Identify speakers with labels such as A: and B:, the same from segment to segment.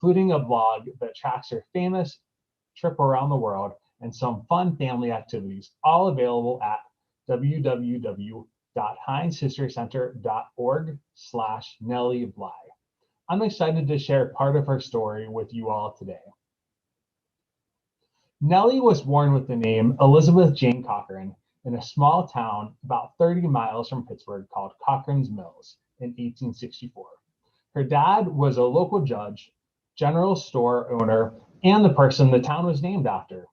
A: including a blog that tracks her famous trip around the world and some fun family activities, all available at www.heinzhistorycenter.org/Nellie Bly. I'm excited to share part of her story with you all today. Nellie was born with the name Elizabeth Jane Cochran in a small town about 30 miles from Pittsburgh called Cochran's Mills in 1864. Her dad was a local judge, general store owner, and the person the town was named after.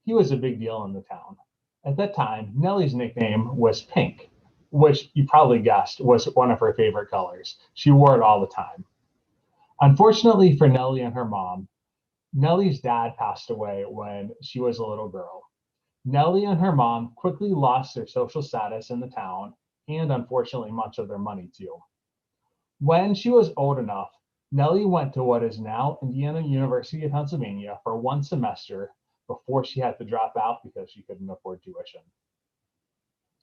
A: He was a big deal in the town. At that time, Nellie's nickname was Pink, which you probably guessed was one of her favorite colors. She wore it all the time. Unfortunately for Nellie and her mom, Nellie's dad passed away when she was a little girl. Nellie and her mom quickly lost their social status in the town and unfortunately much of their money too. When she was old enough, Nellie went to what is now Indiana University of Pennsylvania for one semester before she had to drop out because she couldn't afford tuition.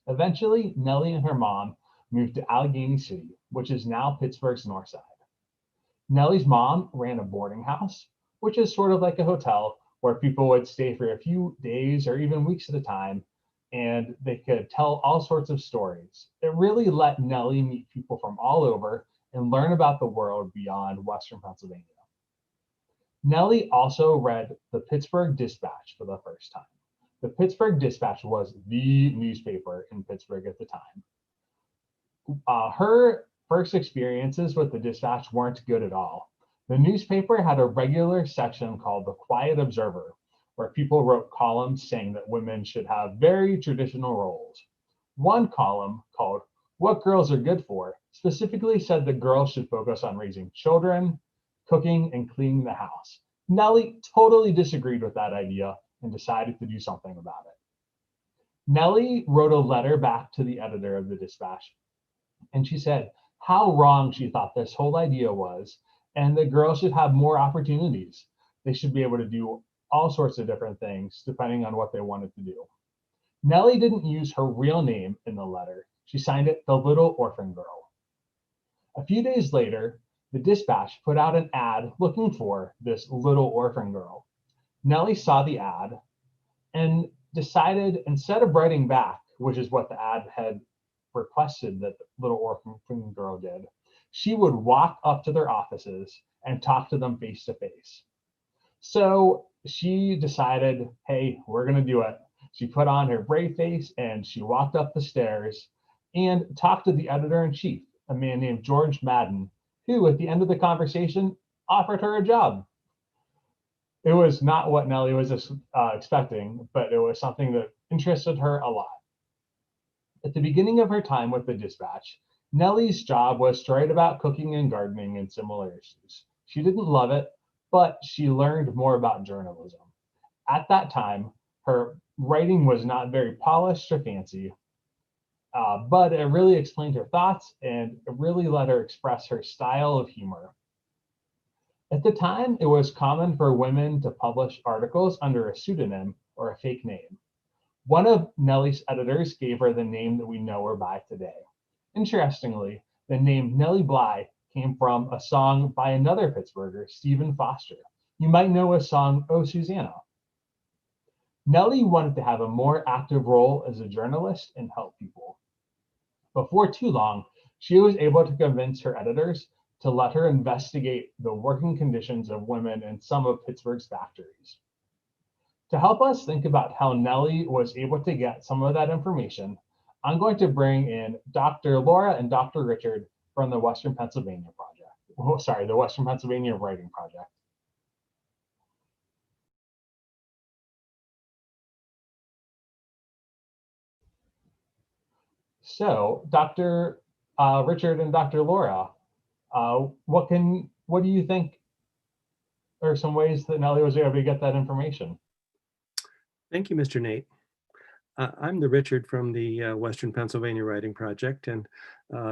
A: Eventually, Nellie and her mom moved to Allegheny City, which is now Pittsburgh's north side. Nellie's mom ran a boarding house, which is sort of like a hotel where people would stay for a few days or even weeks at a time, and they could tell all sorts of stories. It really let Nellie meet people from all over and learn about the world beyond Western Pennsylvania. Nellie also read the Pittsburgh Dispatch for the first time. The Pittsburgh Dispatch was the newspaper in Pittsburgh at the time. Her first experiences with the Dispatch weren't good at all. The newspaper had a regular section called the Quiet Observer, where people wrote columns saying that women should have very traditional roles. One column, called What Girls Are Good For, specifically said the girls should focus on raising children, cooking, and cleaning the house. Nellie totally disagreed with that idea and decided to do something about it. Nellie wrote a letter back to the editor of the Dispatch, and she said how wrong she thought this whole idea was, and that girls should have more opportunities. They should be able to do all sorts of different things depending on what they wanted to do. Nellie didn't use her real name in the letter. She signed it the Little Orphan Girl. A few days later, the Dispatch put out an ad looking for this little orphan girl. Nellie saw the ad and decided, instead of writing back, which is what the ad had requested that the little orphan girl did, she would walk up to their offices and talk to them face to face. So she decided, hey, we're going to do it. She put on her brave face and she walked up the stairs and talked to the editor-in-chief, a man named George Madden, who at the end of the conversation offered her a job. It was not what Nellie was expecting, but it was something that interested her a lot. At the beginning of her time with the Dispatch, Nellie's job was to write about cooking and gardening and similar issues. She didn't love it, but she learned more about journalism. At that time, her writing was not very polished or fancy, but it really explained her thoughts and it really let her express her style of humor. At the time, it was common for women to publish articles under a pseudonym or a fake name. One of Nellie's editors gave her the name that we know her by today. Interestingly, the name Nellie Bly came from a song by another Pittsburgher, Stephen Foster. You might know his song, Oh Susanna. Nellie wanted to have a more active role as a journalist and help people. Before too long, she was able to convince her editors to let her investigate the working conditions of women in some of Pittsburgh's factories. To help us think about how Nellie was able to get some of that information, I'm going to bring in Dr. Laura and Dr. Richard from the Western Pennsylvania Project. The Western Pennsylvania Writing Project. So, Dr. Richard and Dr. Laura, what do you think are some ways that Nellie was able to get that information?
B: Thank you, Mr. Nate. I'm the Richard from the Western Pennsylvania Writing Project, and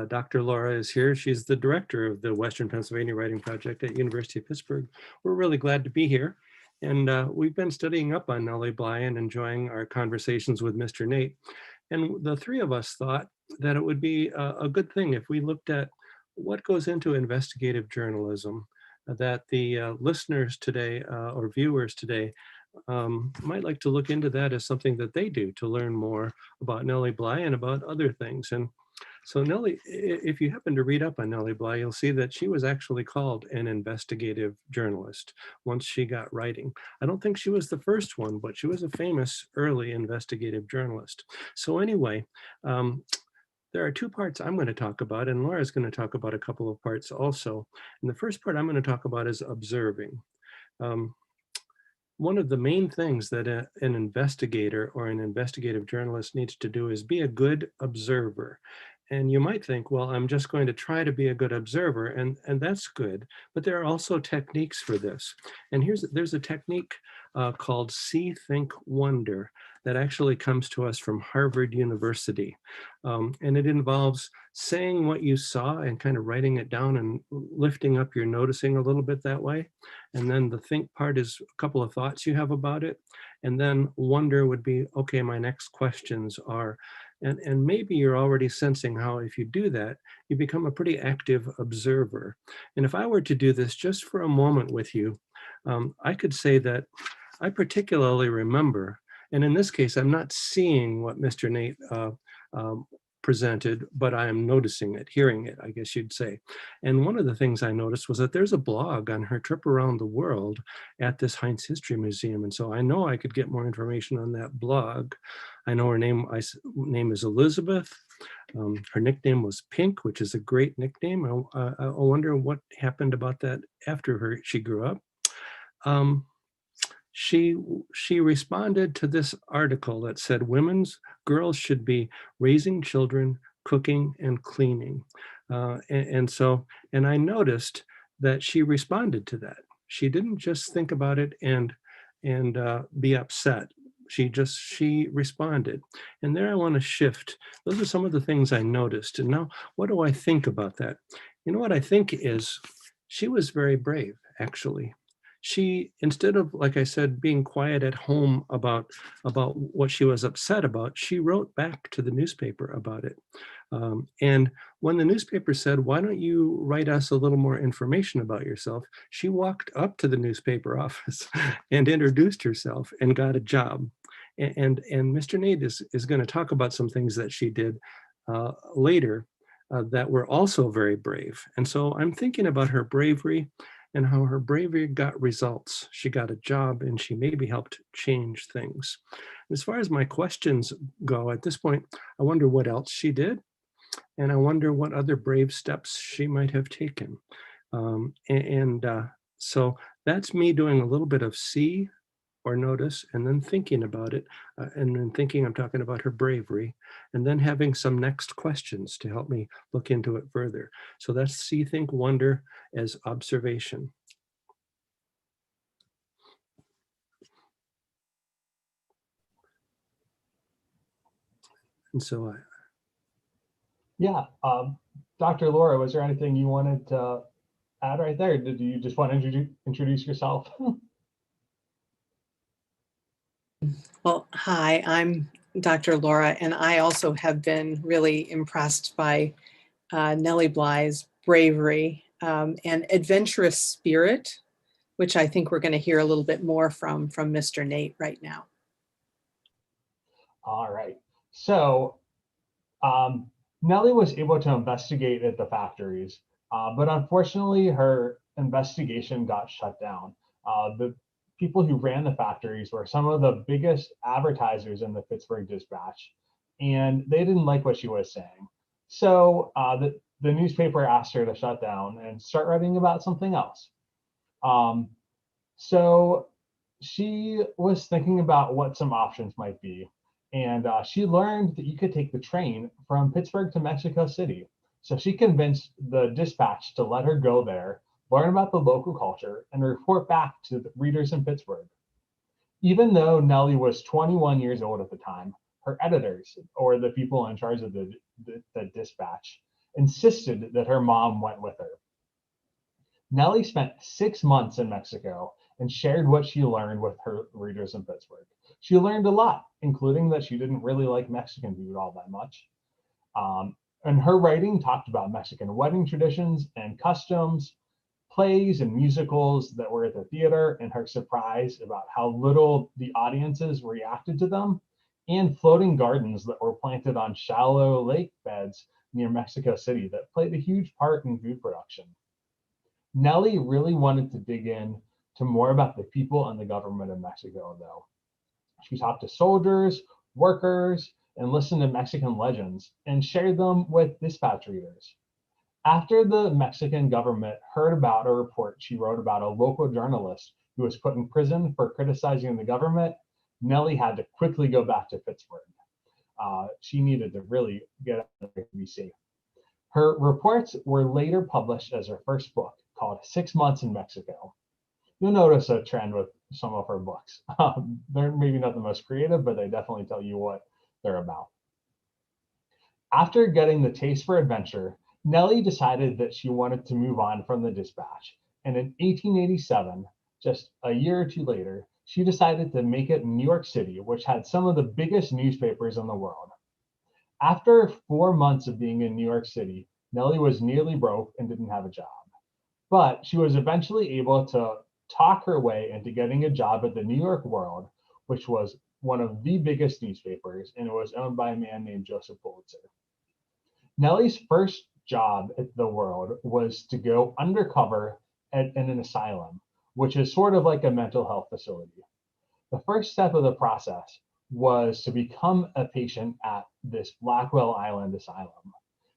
B: Dr. Laura is here. She's the director of the Western Pennsylvania Writing Project at University of Pittsburgh. We're really glad to be here, and we've been studying up on Nellie Bly and enjoying our conversations with Mr. Nate. And the three of us thought that it would be a good thing if we looked at what goes into investigative journalism, that the listeners today or viewers today might like to look into that as something that they do to learn more about Nellie Bly and about other things. And so Nellie, if you happen to read up on Nellie Bly, you'll see that she was actually called an investigative journalist once she got writing. I don't think she was the first one, but she was a famous early investigative journalist. So anyway, there are two parts I'm going to talk about, and Laura's going to talk about a couple of parts also. And the first part I'm going to talk about is observing. Um, One of the main things that an investigator or an investigative journalist needs to do is be a good observer. And you might think, well, I'm just going to try to be a good observer, and that's good. But there are also techniques for this. And there's a technique called See, Think, Wonder that actually comes to us from Harvard University. And it involves saying what you saw and kind of writing it down and lifting up your noticing a little bit that way. And then the think part is a couple of thoughts you have about it. And then wonder would be, okay, my next questions are, and maybe you're already sensing how if you do that, you become a pretty active observer. And if I were to do this just for a moment with you, I could say that I particularly remember, and in this case, I'm not seeing what Mr. Nate presented, but I am noticing it, hearing it, I guess you'd say. And one of the things I noticed was that there's a blog on her trip around the world at this Heinz History Museum. And so I know I could get more information on that blog. I know her name is Elizabeth. Her nickname was Pink, which is a great nickname. I wonder what happened about that after she grew up. She responded to this article that said girls should be raising children, cooking, and cleaning. And I noticed that she responded to that. She didn't just think about it and be upset. She responded. And there I want to shift. Those are some of the things I noticed. And now, what do I think about that? You know what I think is she was very brave, actually. She, instead of, like I said, being quiet at home about what she was upset about, she wrote back to the newspaper about it. And when the newspaper said, why don't you write us a little more information about yourself, she walked up to the newspaper office and introduced herself and got a job. And Mr. Nate is going to talk about some things that she did later that were also very brave. And so I'm thinking about her bravery and how her bravery got results. She got a job and she maybe helped change things. As far as my questions go at this point, I wonder what else she did. And I wonder what other brave steps she might have taken. So that's me doing a little bit of see or notice and then thinking about it. And then thinking I'm talking about her bravery and then having some next questions to help me look into it further. So that's see, think, wonder as observation. And so
A: Yeah, Dr. Laura, was there anything you wanted to add right there? Did you just want to introduce yourself?
C: Well, hi, I'm Dr. Laura, and I also have been really impressed by Nellie Bly's bravery and adventurous spirit, which I think we're going to hear a little bit more from Mr. Nate right now.
A: All right. So Nellie was able to investigate at the factories, but unfortunately her investigation got shut down. The people who ran the factories were some of the biggest advertisers in the Pittsburgh Dispatch, and they didn't like what she was saying. So the newspaper asked her to shut down and start writing about something else. So she was thinking about what some options might be. And she learned that you could take the train from Pittsburgh to Mexico City. So she convinced the Dispatch to let her go there, learn about the local culture, and report back to the readers in Pittsburgh. Even though Nellie was 21 years old at the time, her editors, or the people in charge of the Dispatch, insisted that her mom went with her. Nellie spent 6 months in Mexico and shared what she learned with her readers in Pittsburgh. She learned a lot, including that she didn't really like Mexican food all that much. And her writing talked about Mexican wedding traditions and customs, plays and musicals that were at the theater and her surprise about how little the audiences reacted to them, and floating gardens that were planted on shallow lake beds near Mexico City that played a huge part in food production. Nellie really wanted to dig in to more about the people and the government of Mexico, though. She talked to soldiers, workers, and listened to Mexican legends and shared them with dispatch readers. After the Mexican government heard about a report she wrote about a local journalist who was put in prison for criticizing the government, Nellie had to quickly go back to Pittsburgh. She needed to really get out of BC. Her reports were later published as her first book called 6 Months in Mexico. You'll notice a trend with some of her books. They're maybe not the most creative, but they definitely tell you what they're about. After getting the taste for adventure, Nellie decided that she wanted to move on from the dispatch. And in 1887, just a year or two later, she decided to make it in New York City, which had some of the biggest newspapers in the world. After 4 months of being in New York City, Nellie was nearly broke and didn't have a job. But she was eventually able to talk her way into getting a job at the New York World, which was one of the biggest newspapers, and it was owned by a man named Joseph Pulitzer. Nellie's first job at the World was to go undercover in an asylum, which is sort of like a mental health facility. The first step of the process was to become a patient at this Blackwell Island asylum.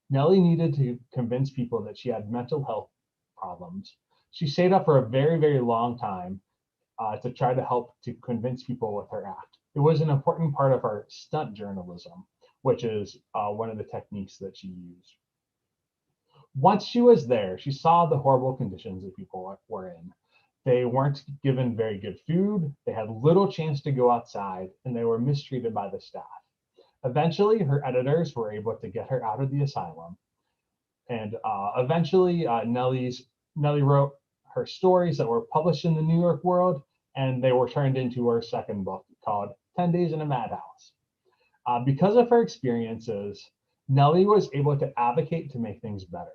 A: Nellie needed to convince people that she had mental health problems. She stayed up for a very, very long time to try to help to convince people with her act. It was an important part of her stunt journalism, which is one of the techniques that she used. Once she was there, she saw the horrible conditions that people were in. They weren't given very good food, they had little chance to go outside, and they were mistreated by the staff. Eventually, her editors were able to get her out of the asylum. And eventually, Nellie wrote her stories that were published in the New York World, and they were turned into her second book called 10 Days in a Madhouse. Because of her experiences, Nellie was able to advocate to make things better.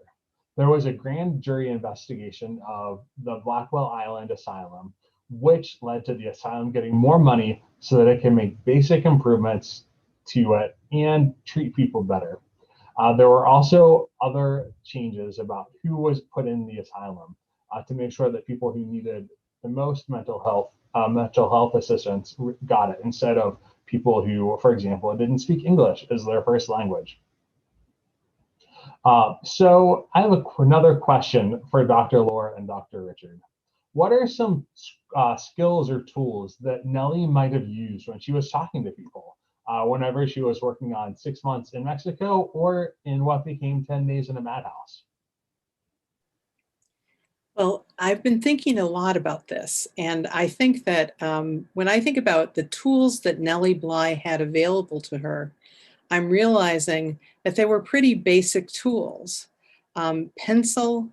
A: There was a grand jury investigation of the Blackwell Island Asylum, which led to the asylum getting more money so that it can make basic improvements to it and treat people better. There were also other changes about who was put in the asylum to make sure that people who needed the most mental health assistance got it, instead of people who, for example, didn't speak English as their first language. So I have another question for Dr. Laura and Dr. Richard. What are some skills or tools that Nellie might have used when she was talking to people, whenever she was working on 6 Months in Mexico or in what became 10 Days in a Madhouse?
C: Well, I've been thinking a lot about this, and I think that when I think about the tools that Nellie Bly had available to her, I'm realizing that they were pretty basic tools. Pencil,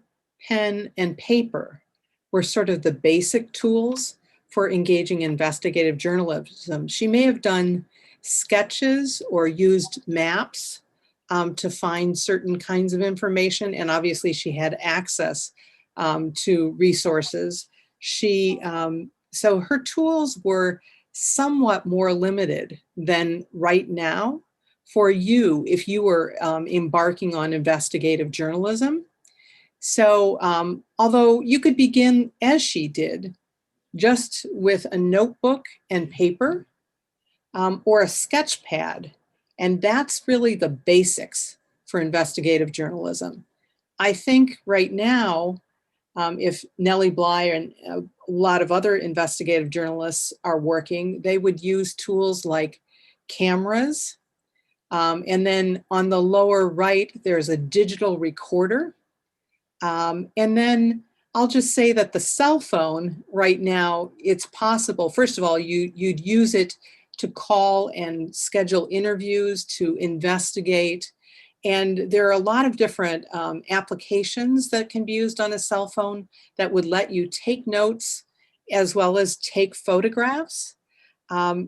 C: pen, and paper were sort of the basic tools for engaging investigative journalism. She may have done sketches or used maps to find certain kinds of information, and obviously she had access to resources. So her tools were somewhat more limited than right now for you if you were embarking on investigative journalism. So although you could begin as she did, just with a notebook and paper or a sketch pad, and that's really the basics for investigative journalism. I think right now, if Nellie Bly and a lot of other investigative journalists are working, they would use tools like cameras. And then on the lower right, there's a digital recorder. And then I'll just say that the cell phone right now, it's possible. First of all, you'd use it to call and schedule interviews, to investigate. And there are a lot of different applications that can be used on a cell phone that would let you take notes as well as take photographs.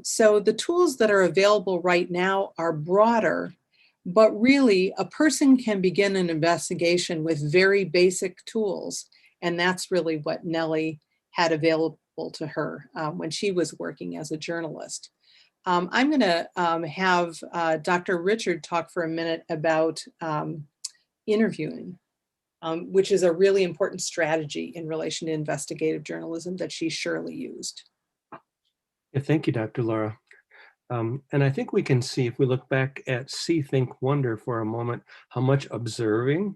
C: So the tools that are available right now are broader, but really a person can begin an investigation with very basic tools And that's really what Nellie had available to her when she was working as a journalist. I'm going to have Dr. Richard talk for a minute about interviewing, which is a really important strategy in relation to investigative journalism that she surely used.
B: Yeah, thank you, Dr. Laura. And I think we can see, if we look back at See, Think, Wonder for a moment, how much observation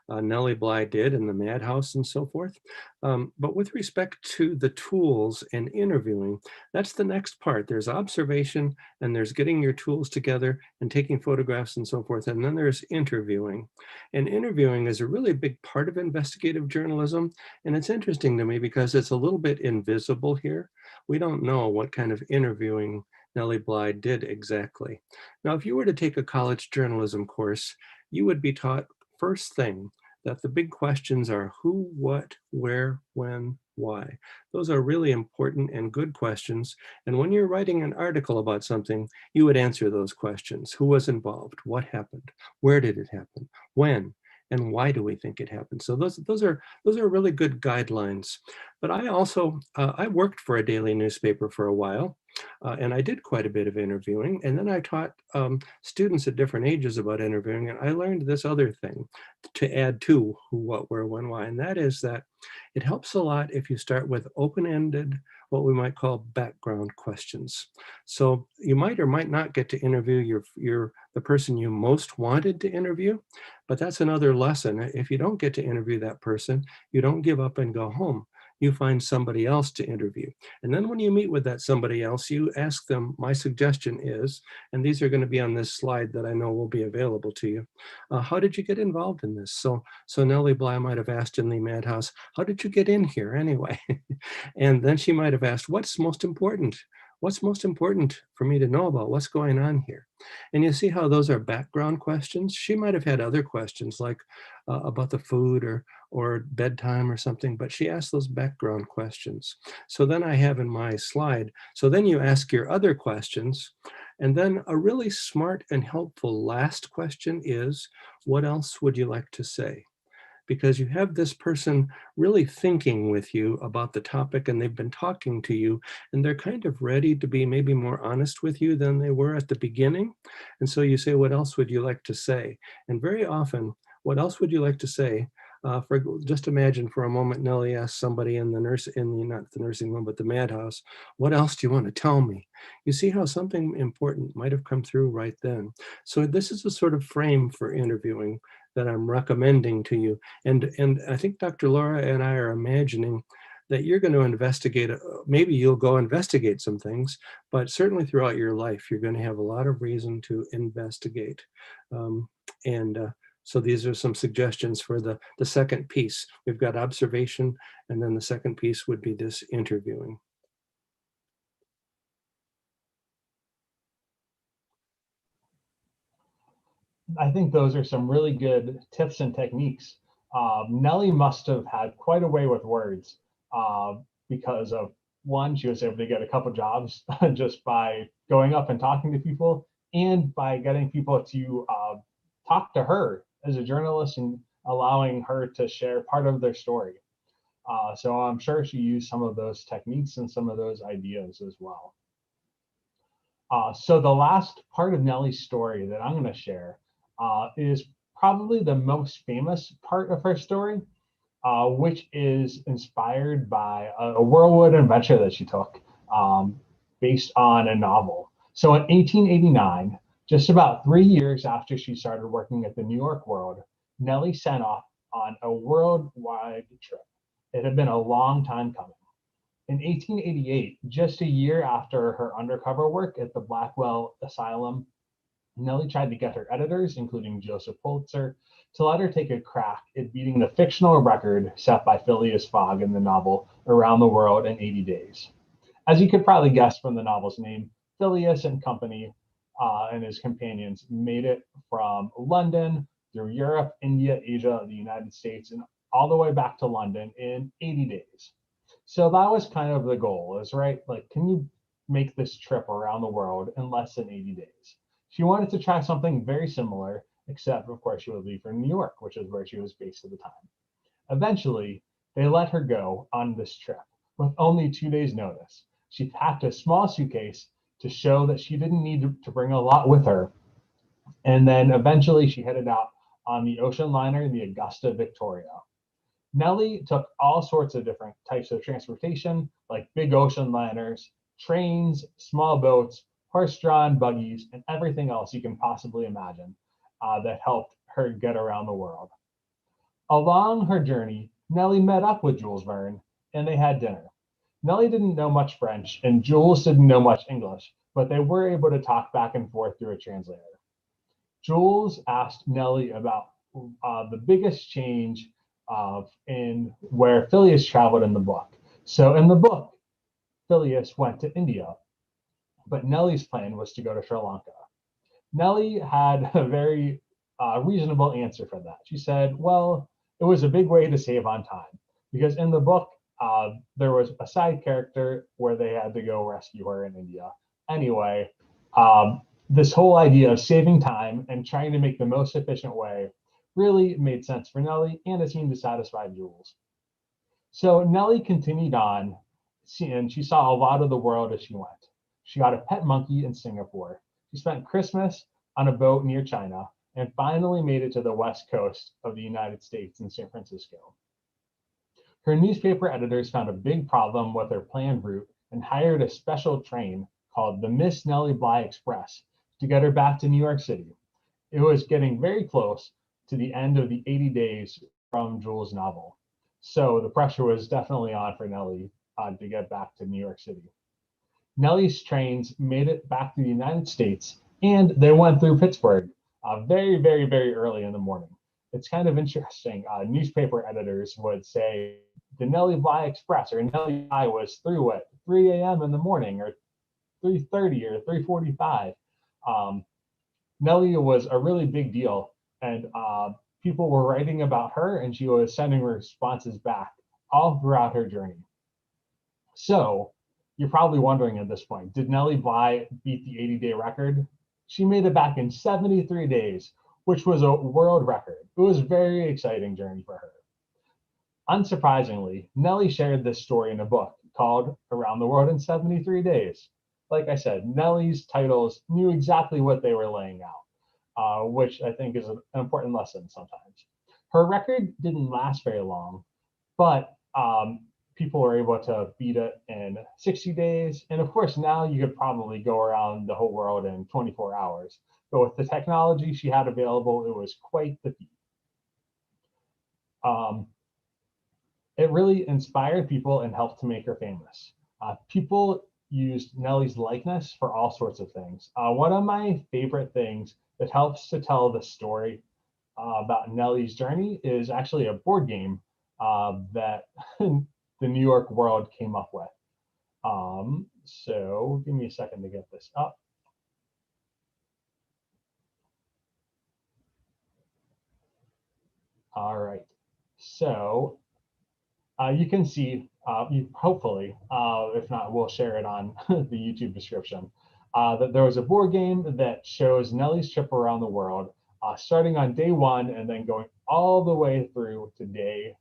B: Nellie Bly did in the madhouse and so forth. But with respect to the tools and interviewing, that's the next part. There's observation, and there's getting your tools together and taking photographs and so forth. And then there's interviewing. And interviewing is a really big part of investigative journalism. And it's interesting to me because it's a little bit invisible here. We don't know what kind of interviewing Nellie Bly did exactly. Now, if you were to take a college journalism course, you would be taught first thing that the big questions are who, what, where, when, why. Those are really important and good questions. And when you're writing an article about something, you would answer those questions. Who was involved? What happened? Where did it happen? When? And why do we think it happened? So those are really good guidelines. But I also, I worked for a daily newspaper for a while, and I did quite a bit of interviewing. And then I taught students at different ages about interviewing, and I learned this other thing to add to who, what, where, when, why. And that is that it helps a lot if you start with open-ended, what we might call background questions. So you might or might not get to interview the person you most wanted to interview, but that's another lesson. If you don't get to interview that person, you don't give up and go home. You find somebody else to interview. And then when you meet with that somebody else, you ask them, my suggestion is, and these are going to be on this slide that I know will be available to you, how did you get involved in this? So Nellie Bly might have asked in the madhouse, how did you get in here anyway? And then she might have asked, what's most important? What's most important for me to know about? What's going on here? And you see how those are background questions. She might have had other questions like about the food or bedtime or something, but she asked those background questions. So then I have in my slide, so then you ask your other questions. And then a really smart and helpful last question is, what else would you like to say? Because you have this person really thinking with you about the topic, and they've been talking to you, and they're kind of ready to be maybe more honest with you than they were at the beginning. And so you say, what else would you like to say? And very often, what else would you like to say? Just imagine for a moment, Nellie asked somebody in not the nursing home, but the madhouse, what else do you want to tell me? You see how something important might have come through right then. So this is a sort of frame for interviewing that I'm recommending to you. And I think Dr. Laura and I are imagining that you're going to investigate, maybe you'll go investigate some things, but certainly throughout your life, you're going to have a lot of reason to investigate. So these are some suggestions for the second piece. We've got observation, and then the second piece would be this interviewing.
A: I think those are some really good tips and techniques. Nellie must have had quite a way with words because of, one, she was able to get a couple jobs just by going up and talking to people, and by getting people to talk to her as a journalist and allowing her to share part of their story. So I'm sure she used some of those techniques and some of those ideas as well. So the last part of Nellie's story that I'm going to share is probably the most famous part of her story, which is inspired by a whirlwind adventure that she took based on a novel. So in 1889, just about 3 years after she started working at the New York World, Nellie set off on a worldwide trip. It had been a long time coming. In 1888, just a year after her undercover work at the Blackwell Asylum, Nellie tried to get her editors, including Joseph Pulitzer, to let her take a crack at beating the fictional record set by Phileas Fogg in the novel Around the World in 80 Days. As you could probably guess from the novel's name, Phileas and company and his companions made it from London through Europe, India, Asia, the United States, and all the way back to London in 80 days. So that was kind of the goal, is right, like, can you make this trip around the world in less than 80 days? She wanted to try something very similar except of course she would leave for New York, which is where she was based at the time. Eventually, they let her go on this trip with only 2 days notice. She packed a small suitcase to show that she didn't need to bring a lot with her. And then eventually she headed out on the ocean liner, the Augusta Victoria. Nellie took all sorts of different types of transportation, like big ocean liners, trains, small boats, horse-drawn buggies, and everything else you can possibly imagine that helped her get around the world. Along her journey, Nellie met up with Jules Verne, and they had dinner. Nellie didn't know much French, and Jules didn't know much English, but they were able to talk back and forth through a translator. Jules asked Nellie about the biggest change in where Phileas traveled in the book. So in the book, Phileas went to India, but Nellie's plan was to go to Sri Lanka. Nellie had a very reasonable answer for that. She said, well, it was a big way to save on time, because in the book, there was a side character where they had to go rescue her in India. Anyway, this whole idea of saving time and trying to make the most efficient way really made sense for Nellie, and it seemed to satisfy Jules. So Nellie continued on, and she saw a lot of the world as she went. She got a pet monkey in Singapore. She spent Christmas on a boat near China, and finally made it to the west coast of the United States in San Francisco. Her newspaper editors found a big problem with her planned route and hired a special train called the Miss Nellie Bly Express to get her back to New York City. It was getting very close to the end of the 80 days from Jules' novel. So the pressure was definitely on for Nellie to get back to New York City. Nellie's trains made it back to the United States, and they went through Pittsburgh very, very, very early in the morning. It's kind of interesting. Newspaper editors would say the Nellie Bly Express or Nellie Bly was through at 3 a.m. in the morning or 3:30 or 3:45. Nellie was a really big deal, and people were writing about her, and she was sending responses back all throughout her journey. So you're probably wondering at this point, did Nellie Bly beat the 80-day record? She made it back in 73 days, which was a world record. It was a very exciting journey for her. Unsurprisingly, Nellie shared this story in a book called Around the World in 73 Days. Like I said, Nellie's titles knew exactly what they were laying out, which I think is an important lesson sometimes. Her record didn't last very long, but people were able to beat it in 60 days. And of course, now you could probably go around the whole world in 24 hours. But with the technology she had available, it was quite the feat. It really inspired people and helped to make her famous. People used Nellie's likeness for all sorts of things. One of my favorite things that helps to tell the story about Nellie's journey is actually a board game that the New York World came up with. So give me a second to get this up. All right, so you can see, hopefully, if not, we'll share it on the YouTube description, that there was a board game that shows Nellie's trip around the world, starting on day 1 and then going all the way through to day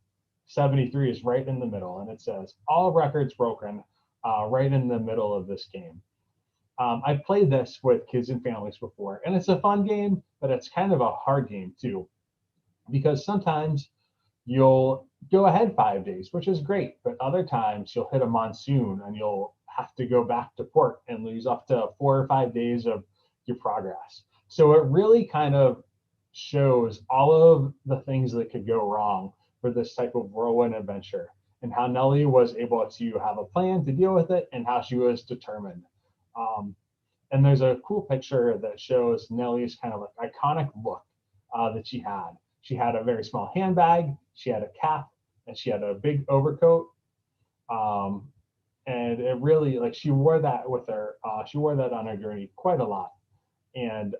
A: 73 is right in the middle. And it says, all records broken, right in the middle of this game. I've played this with kids and families before, and it's a fun game, but it's kind of a hard game too, because sometimes you'll go ahead 5 days, which is great, but other times you'll hit a monsoon and you'll have to go back to port and lose up to 4 or 5 days of your progress. So it really kind of shows all of the things that could go wrong for this type of whirlwind adventure, and how Nellie was able to have a plan to deal with it and how she was determined. And there's a cool picture that shows Nellie's kind of like iconic look that she had. She had a very small handbag, she had a cap, and she had a big overcoat. And it really, like, she wore that with her, she wore that on her journey quite a lot. And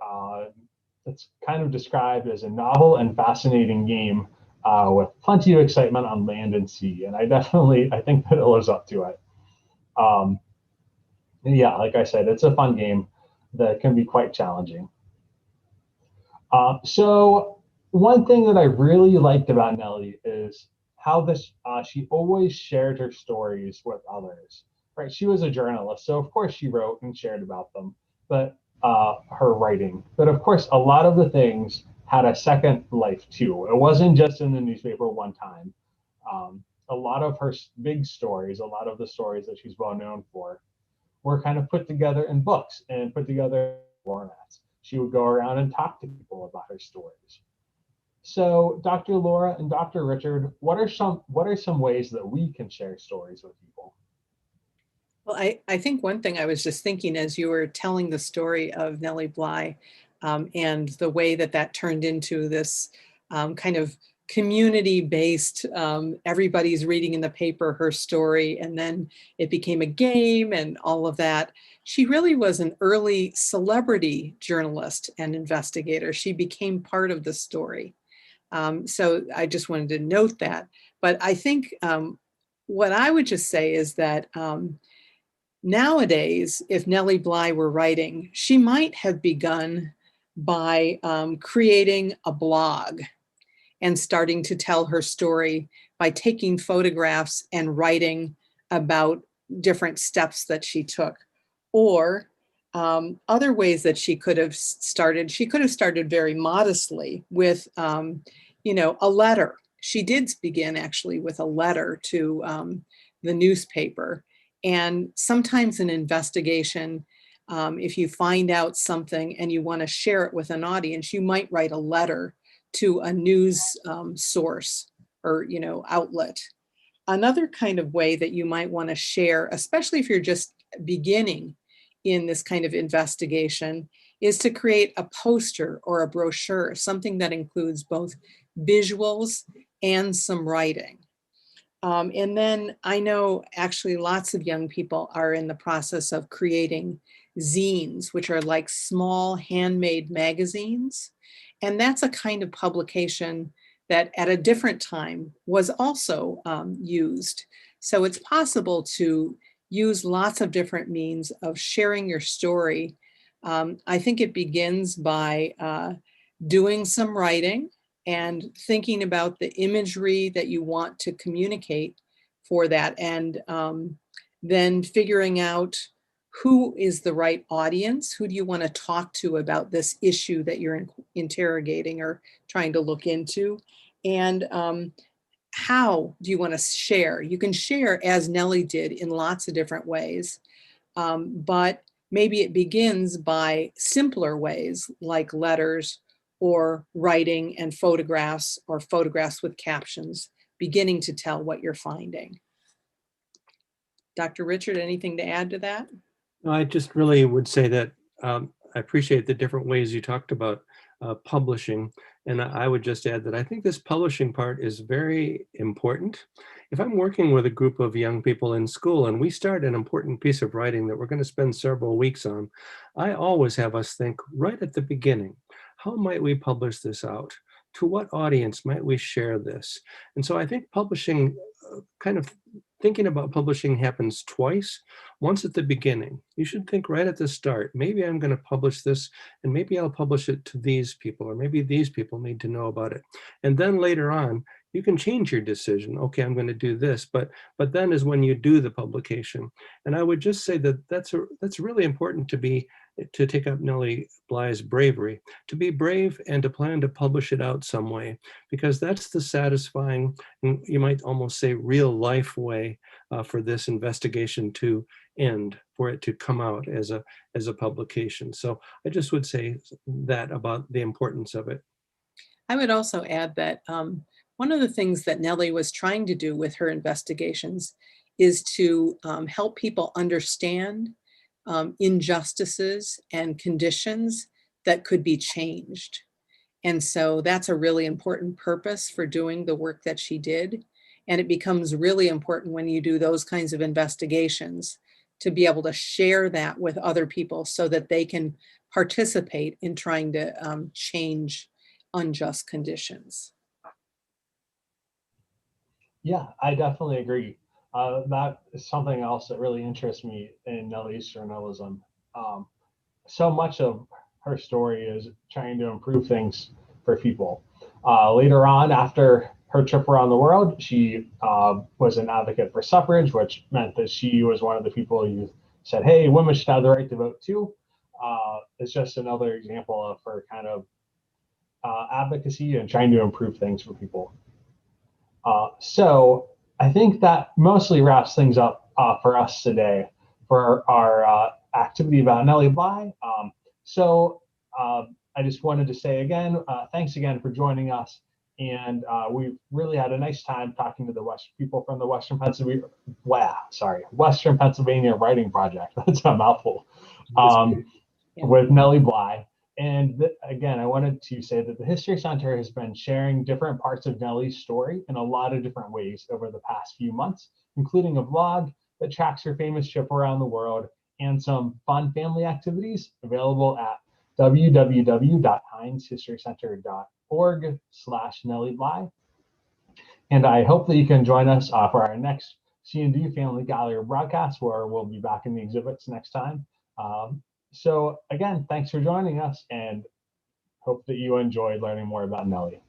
A: it's kind of described as a novel and fascinating game with plenty of excitement on land and sea. And I think that it lives up to it. And yeah, like I said, it's a fun game that can be quite challenging. So one thing that I really liked about Nellie is how she always shared her stories with others. Right? She was a journalist, so of course she wrote and shared about them, but her writing. But of course, a lot of the things had a second life too. It wasn't just in the newspaper one time. A lot of her big stories, a lot of the stories that she's well known for, were kind of put together in books and put together in formats. She would go around and talk to people about her stories. So, Dr. Laura and Dr. Richard, what are some ways that we can share stories with people?
C: Well, I think one thing I was just thinking as you were telling the story of Nellie Bly, and the way that that turned into this kind of community-based, everybody's reading in the paper her story, and then it became a game and all of that. She really was an early celebrity journalist and investigator. She became part of the story. So I just wanted to note that. But I think what I would just say is that nowadays, if Nellie Bly were writing, she might have begun by creating a blog and starting to tell her story by taking photographs and writing about different steps that she took. Or other ways that she could have started very modestly with, a letter. She did begin actually with a letter to the newspaper. And sometimes an investigation, if you find out something and you want to share it with an audience, you might write a letter to a news source or outlet. Another kind of way that you might want to share, especially if you're just beginning in this kind of investigation, is to create a poster or a brochure, something that includes both visuals and some writing. And then I know actually lots of young people are in the process of creating zines, which are like small handmade magazines. And that's a kind of publication that at a different time was also used. So it's possible to use lots of different means of sharing your story. I think it begins by doing some writing and thinking about the imagery that you want to communicate for that, and then figuring out who is the right audience, who do you want to talk to about this issue that you're interrogating or trying to look into, and how do you want to share. You can share as Nellie did in lots of different ways, but maybe it begins by simpler ways like letters or writing and photographs or photographs with captions, beginning to tell what you're finding. Dr. Richard, anything to add to that?
B: No, I just really would say that I appreciate the different ways you talked about publishing. And I would just add that I think this publishing part is very important. If I'm working with a group of young people in school and we start an important piece of writing that we're going to spend several weeks on, I always have us think right at the beginning, how might we publish this out? To what audience might we share this? And so I think publishing, kind of thinking about publishing happens twice. Once at the beginning, you should think right at the start, maybe I'm going to publish this and maybe I'll publish it to these people, or maybe these people need to know about it. And then later on, you can change your decision. Okay, I'm going to do this, but then is when you do the publication. And I would just say that that's really important to take up Nellie Bly's bravery, to be brave and to plan to publish it out some way, because that's the satisfying, and you might almost say real life way for this investigation to end, for it to come out as a publication. So I just would say that about the importance of it.
C: I would also add that one of the things that Nellie was trying to do with her investigations is to help people understand injustices and conditions that could be changed. And so that's a really important purpose for doing the work that she did. And it becomes really important when you do those kinds of investigations to be able to share that with other people so that they can participate in trying to change unjust conditions.
A: Yeah, I definitely agree. That is something else that really interests me in Nellie's journalism. So much of her story is trying to improve things for people. Later on, after her trip around the world, she was an advocate for suffrage, which meant that she was one of the people who said, hey, women should have the right to vote too. It's just another example of her kind of advocacy and trying to improve things for people. So I think that mostly wraps things up for us today for our activity about Nellie Bly. I just wanted to say again, thanks again for joining us. And we've really had a nice time talking to the people from the Western Pennsylvania Writing Project. That's a mouthful. With Nellie Bly. And again, I wanted to say that the History Center has been sharing different parts of Nellie's story in a lot of different ways over the past few months, including a vlog that tracks her famous trip around the world and some fun family activities available at www.heinzhistorycenter.org/Nellie Bly. And I hope that you can join us for our next C&D Family Gallery broadcast, where we'll be back in the exhibits next time. So again, thanks for joining us, and hope that you enjoyed learning more about Nellie.